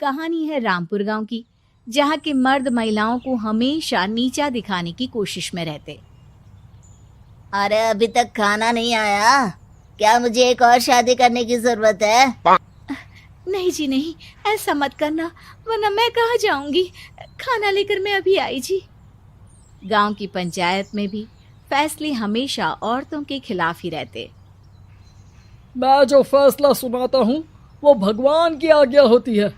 कहानी है रामपुर गांव की, जहां के मर्द महिलाओं को हमेशा नीचा दिखाने की कोशिश में रहते। अरे अभी तक खाना नहीं आया, क्या मुझे एक और शादी करने की जरूरत है? नहीं जी नहीं, ऐसा मत करना, वरना मैं कहाँ जाऊंगी। खाना लेकर मैं अभी आई जी। गांव की पंचायत में भी फैसले हमेशा औरतों के खिलाफ ही रहते। मैं जो फैसला सुनाता हूँ वो भगवान की आज्ञा होती है।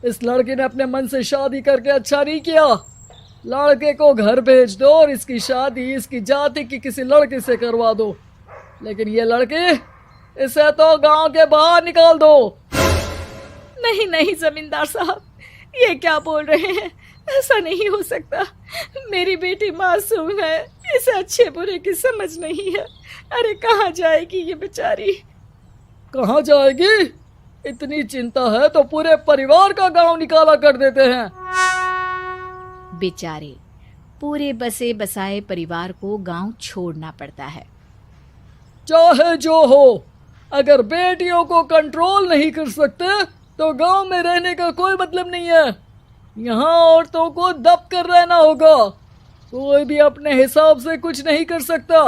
इस लड़के ने अपने मन से शादी करके अच्छा नहीं किया। लड़के को घर भेज दो और इसकी शादी इसकी जाति की किसी लड़के से करवा दो, लेकिन ये लड़की, इसे तो गांव के बाहर निकाल दो। नहीं नहीं जमींदार साहब, ये क्या बोल रहे हैं? ऐसा नहीं हो सकता। मेरी बेटी मासूम है, इसे अच्छे बुरे की समझ नहीं है। अरे कहाँ जाएगी ये बेचारी? कहाँ जाएगी? इतनी चिंता है तो पूरे परिवार का गांव निकाला कर देते हैं। बेचारे पूरे बसे बसाए परिवार को गांव छोड़ना पड़ता है। चाहे जो हो, अगर बेटियों को कंट्रोल नहीं कर सकते तो गांव में रहने का कोई मतलब नहीं है। यहाँ औरतों को दब कर रहना होगा। कोई भी अपने हिसाब से कुछ नहीं कर सकता,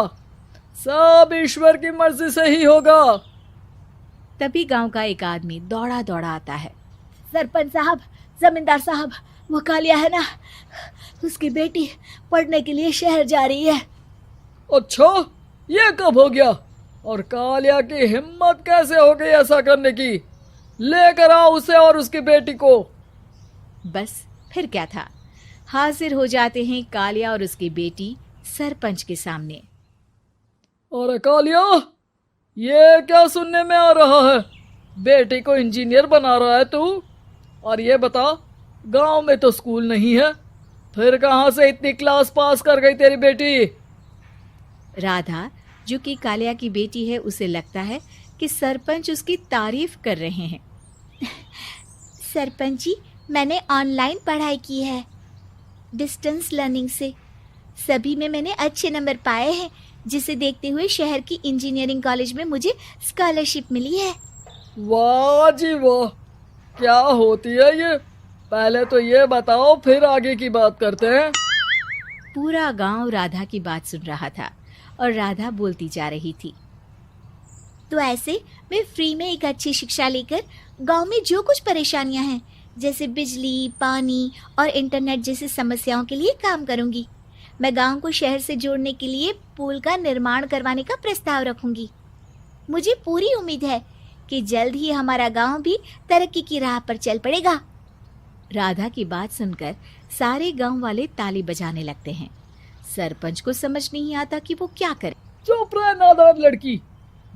सब ईश्वर की मर्जी से ही होगा। तभी गांव का एक आदमी दौड़ा दौड़ा आता है। सरपंच साहब, जमींदार साहब, वो कालिया है ना, उसकी बेटी पढ़ने के लिए शहर जा रही है। अच्छा, ये कब हो गया? और कालिया की हिम्मत कैसे हो गई ऐसा करने की? लेकर आओ उसे और उसकी बेटी को। बस फिर क्या था, हाजिर हो जाते हैं कालिया और उसकी बेटी सरपंच के सामने। अरे कालिया, ये क्या सुनने में आ रहा है? बेटी को इंजीनियर बना रहा है तू? और ये बता, गांव में तो स्कूल नहीं है, फिर कहाँ से इतनी क्लास पास कर गई तेरी बेटी? राधा, जो कि कालिया की बेटी है, उसे लगता है कि सरपंच उसकी तारीफ कर रहे हैं। सरपंच जी, मैंने ऑनलाइन पढ़ाई की है, डिस्टेंस लर्निंग से। सभी में मैंने अच्छे नंबर पाए हैं, जिसे देखते हुए शहर की इंजीनियरिंग कॉलेज में मुझे स्कॉलरशिप मिली है। वाह जी वाह, क्या होती है ये? पहले तो ये बताओ, फिर आगे की बात करते हैं। पूरा गांव राधा की बात सुन रहा था और राधा बोलती जा रही थी। तो ऐसे मैं फ्री में एक अच्छी शिक्षा लेकर गांव में जो कुछ परेशानियां हैं, जैसे बिजली, पानी और इंटरनेट जैसी समस्याओं के लिए काम करूंगी। मैं गांव को शहर से जोड़ने के लिए पुल का निर्माण करवाने का प्रस्ताव रखूंगी। मुझे पूरी उम्मीद है कि जल्द ही हमारा गांव भी तरक्की की राह पर चल पड़ेगा। राधा की बात सुनकर सारे गांव वाले ताली बजाने लगते हैं। सरपंच को समझ नहीं आता कि वो क्या करे। चुप रह नादान लड़की,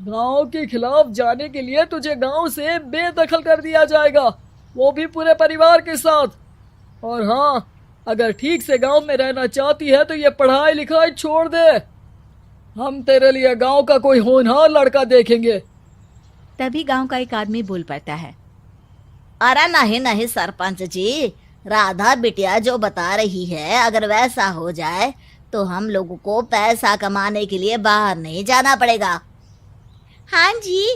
गांव के खिलाफ जाने के लिए तुझे गांव से बेदखल कर दिया जाएगा, वो भी पूरे परिवार के साथ। और हाँ, अगर ठीक से गांव में रहना चाहती है तो ये पढ़ाई लिखाई छोड़ दे। हम तेरे लिए गांव का कोई होनहार लड़का देखेंगे। तभी गांव का एक आदमी बोल पड़ता है। अरे नहीं नहीं सरपंच जी, राधा बिटिया जो बता रही है, अगर वैसा हो जाए तो हम लोगों को पैसा कमाने के लिए बाहर नहीं जाना पड़ेगा। हाँ जी,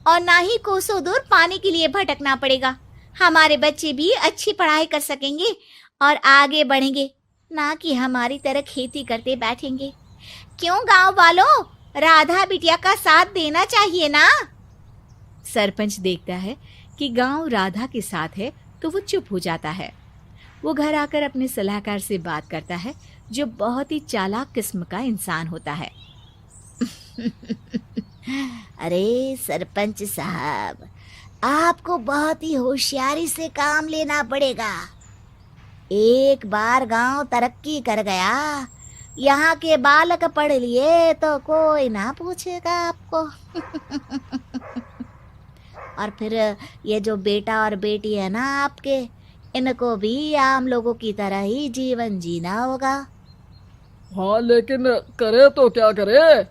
और ना ही कोसों दूर पानी के लिए भटकना पड़ेगा। हमारे बच्चे भी अच्छी पढ़ाई कर सकेंगे और आगे बढ़ेंगे, ना कि हमारी तरह खेती करते बैठेंगे। क्यों गांव वालों, राधा बिटिया का साथ देना चाहिए ना। सरपंच देखता है कि गांव राधा के साथ है तो वो चुप हो जाता है। वो घर आकर अपने सलाहकार से बात करता है, जो बहुत ही चालाक किस्म का इंसान होता है। अरे सरपंच साहब, आपको बहुत ही होशियारी से काम लेना पड़ेगा। एक बार गांव तरक्की कर गया, यहाँ के बालक पढ़ लिए तो कोई ना पूछेगा आपको। और फिर ये जो बेटा और बेटी है ना आपके, इनको भी आम लोगों की तरह ही जीवन जीना होगा। हाँ, लेकिन करे तो क्या करे?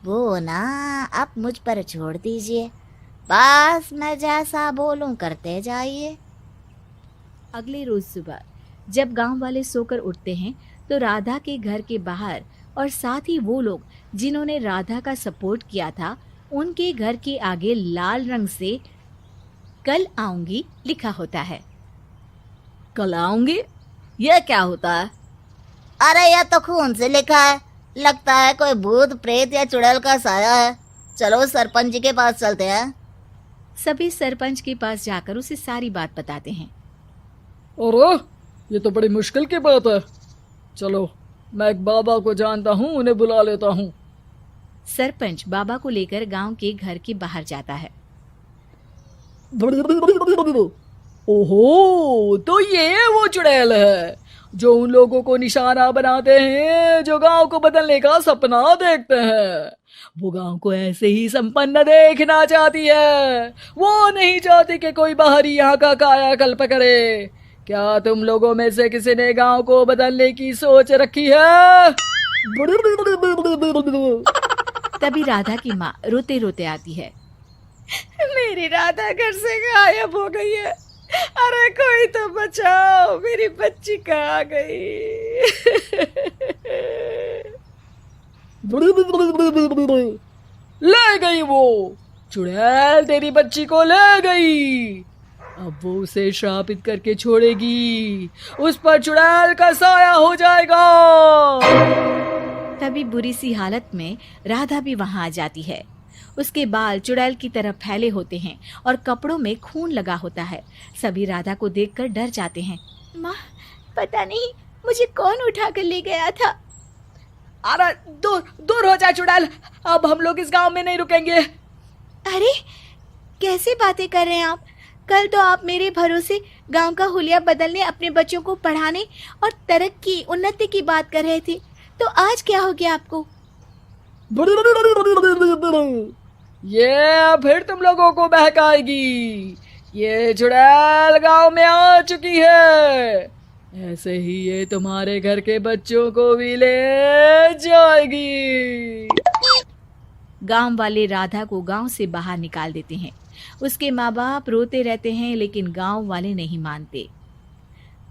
वो ना आप मुझ पर छोड़ दीजिए, बस मैं जैसा बोलूं करते जाइए। अगले रोज सुबह जब गांव वाले सोकर उठते हैं तो राधा के घर के बाहर और साथ ही वो लोग जिन्होंने राधा का सपोर्ट किया था, उनके घर के आगे लाल रंग से कल आऊंगी लिखा होता है। कल आऊंगी, यह क्या होता है? अरे यह तो खून से लिखा है, लगता है कोई भूत प्रेत या चुड़ैल का साया है। चलो सरपंच जी के पास चलते हैं। सभी सरपंच के पास जाकर उसे सारी बात बताते हैं। अरे ये तो बड़ी मुश्किल की बात है। चलो मैं एक बाबा को जानता हूँ, उन्हें बुला लेता हूँ। सरपंच बाबा को लेकर गांव के घर के बाहर जाता है। ओहो, तो ये वो चुड़ैल है जो उन लोगों को निशाना बनाते हैं जो गांव को बदलने का सपना देखते हैं। वो गांव को ऐसे ही संपन्न देखना चाहती है, वो नहीं चाहती कि कोई बाहरी यहाँ का कायाकल्प करे। क्या तुम लोगों में से किसी ने गांव को बदलने की सोच रखी है? तभी राधा की माँ रोते रोते आती है। मेरी राधा घर से गायब हो गई है। अरे कोई तो बचाओ, मेरी बच्ची कहाँ गई? ले गई वो चुड़ैल, तेरी बच्ची को ले गई। अब वो उसे श्रापित करके छोड़ेगी, उस पर चुड़ैल का साया हो जाएगा। तभी बुरी सी हालत में राधा भी वहां आ जाती है। उसके बाल चुड़ैल की तरह फैले होते हैं और कपड़ों में खून लगा होता है। सभी राधा को देखकर डर जाते हैं। माँ, पता नहीं मुझे कौन उठा कर ले गया था। अरे दूर दूर हो जा चुड़ैल, अब हम लोग इस गांव में नहीं रुकेंगे। अरे कैसे बातें कर रहे हैं आप? कल तो आप मेरे भरोसे गांव का हुलिया बदलने, अपने बच्चों को पढ़ाने और तरक्की उन्नति की बात कर रहे थे, तो आज क्या हो गया आपको? ये फिर तुम लोगों को बहकाएगी। ये चुड़ैल गांव में आ चुकी है, ऐसे ही ये तुम्हारे घर के बच्चों को भी ले जाएगी। गांव वाले राधा को गांव से बाहर निकाल देते हैं। उसके माँ बाप रोते रहते हैं, लेकिन गांव वाले नहीं मानते।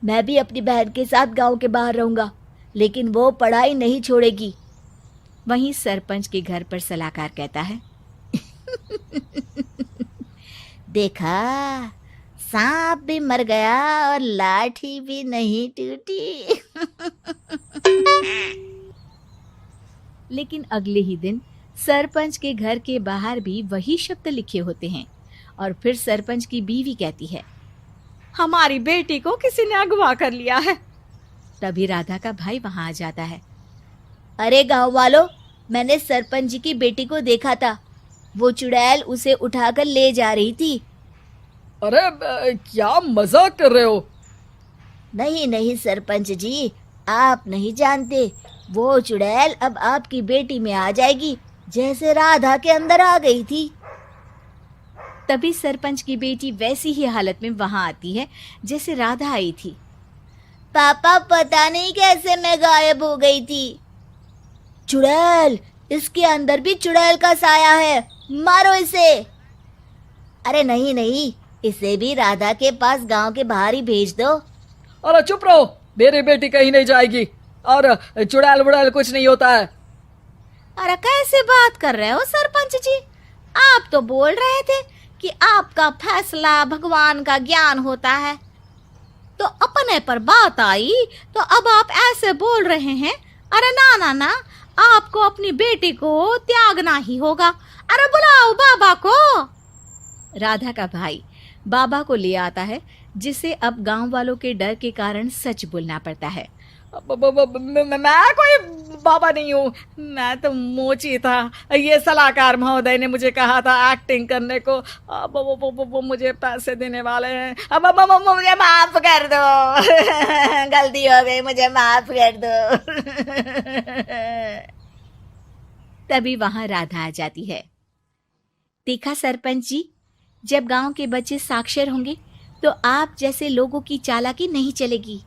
मैं भी अपनी बहन के साथ गांव के बाहर रहूंगा, लेकिन वो पढ़ाई नहीं छोड़ेगी। वहीं सरपंच के घर पर सलाहकार कहता है। देखा, सांप भी मर गया और लाठी भी नहीं टूटी। लेकिन अगले ही दिन सरपंच के घर के बाहर भी वही शब्द लिखे होते हैं। और फिर सरपंच की बीवी कहती है, हमारी बेटी को किसी ने अगवा कर लिया है। तभी राधा का भाई वहां आ जाता है। अरे गांव वालों, मैंने सरपंच जी की बेटी को देखा था। वो चुड़ैल उसे उठाकर ले जा रही थी। अरे क्या मजाक कर रहे हो? नहीं नहीं सरपंच जी, आप नहीं जानते। वो चुड़ैल अब आपकी बेटी में आ जाएगी, जैसे राधा के अंदर आ गई थी। तभी सरपंच की बेटी वैसी ही हालत में वहां आती है जैसे राधा आई थी। पापा, पता नहीं कैसे मैं गायब हो गई थी। चुड़ैल, इसके अंदर भी चुड़ैल का साया है, मारो इसे। अरे नहीं नहीं, इसे भी राधा के पास गांव के बाहर ही भेज दो। अरे चुप रहो, मेरी बेटी कहीं नहीं जाएगी और चुड़ैल वुड़ैल कुछ नहीं होता है। अरे कैसे बात कर रहे हो सरपंच जी? आप तो बोल रहे थे कि आपका फैसला भगवान का ज्ञान होता है, तो अपने पर बात आई तो अब आप ऐसे बोल रहे हैं। अरे ना ना ना, आपको अपनी बेटी को त्यागना ही होगा। अरे बुलाओ बाबा को। राधा का भाई बाबा को ले आता है, जिसे अब गांव वालों के डर के कारण सच बोलना पड़ता है। मैं कोई बाबा नहीं हूँ, मैं तो मोची था। ये सलाहकार महोदय ने मुझे कहा था एक्टिंग करने को। अब वो मुझे पैसे देने वाले हैं। अब मुझे माफ कर दो। गलती हो गई, मुझे माफ कर दो। तभी वहां राधा आ जाती है। देखा सरपंच जी, जब गांव के बच्चे साक्षर होंगे तो आप जैसे लोगों की चालाकी नहीं चलेगी।